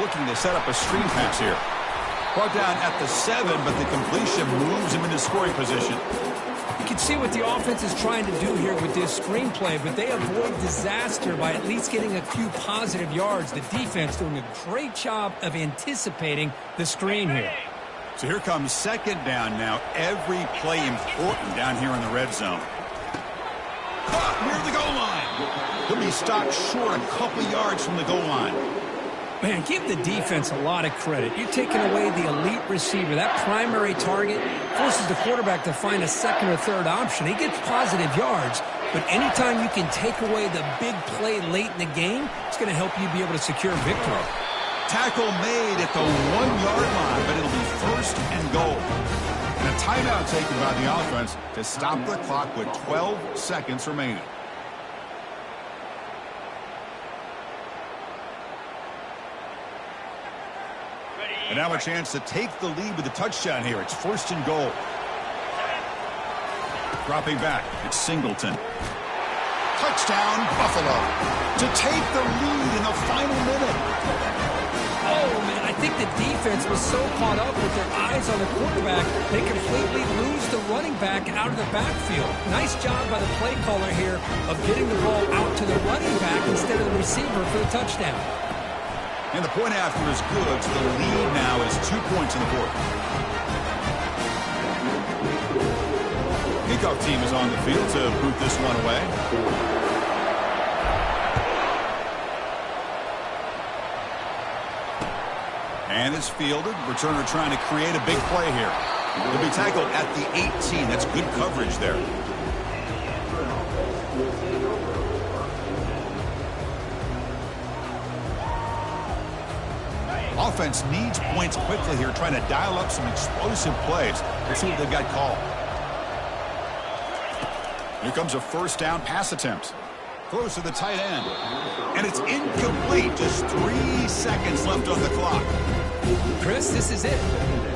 Looking to set up a screen pass here. Brought down at the 7, but the completion moves him into scoring position. You can see what the offense is trying to do here with this screenplay, but they avoid disaster by at least getting a few positive yards. The defense doing a great job of anticipating the screen here. So here comes 2nd down now. Every play important down here in the red zone. Caught near the goal line. He'll be stopped short a couple yards from the goal line. Man, give the defense a lot of credit. You're taking away the elite receiver. That primary target forces the quarterback to find a 2nd or 3rd option. He gets positive yards, but anytime you can take away the big play late in the game, it's going to help you be able to secure victory. Tackle made at the 1-yard line, but it'll be 1st and goal. And a timeout taken by the offense to stop the clock with 12 seconds remaining. And now a chance to take the lead with a touchdown here. It's 1st and goal. Dropping back, it's Singleton. Touchdown, Buffalo. To take the lead in the final minute. Oh, man, I think the defense was so caught up with their eyes on the quarterback, they completely lose the running back out of the backfield. Nice job by the play caller here of getting the ball out to the running back instead of the receiver for the touchdown. And the point after is good, so the lead now is 2 points in the fourth. Kickoff team is on the field to boot this one away. And it's fielded. Returner trying to create a big play here. He'll be tackled at the 18. That's good coverage there. Offense needs points quickly here, trying to dial up some explosive plays. Let's see what they've got called. Here comes a 1st down pass attempt. Throws to the tight end. And it's incomplete. Just 3 seconds left on the clock. Chris, this is it.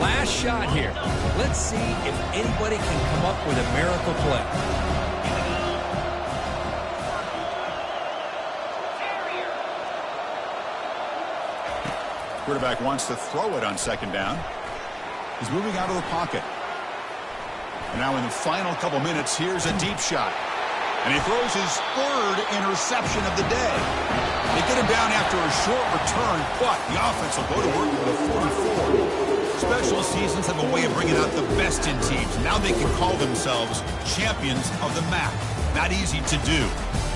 Last shot here. Let's see if anybody can come up with a miracle play. Quarterback wants to throw it on 2nd down. He's moving out of the pocket. And now in the final couple minutes, here's a deep shot. And he throws his 3rd interception of the day. They get him down after a short return, but the offense will go to work with a 44. Special seasons have a way of bringing out the best in teams. Now they can call themselves champions of the MAC. Not easy to do.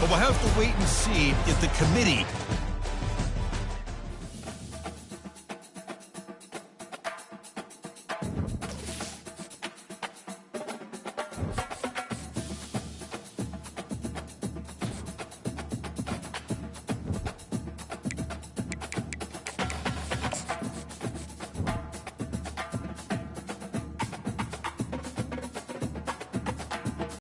But we'll have to wait and see if the committee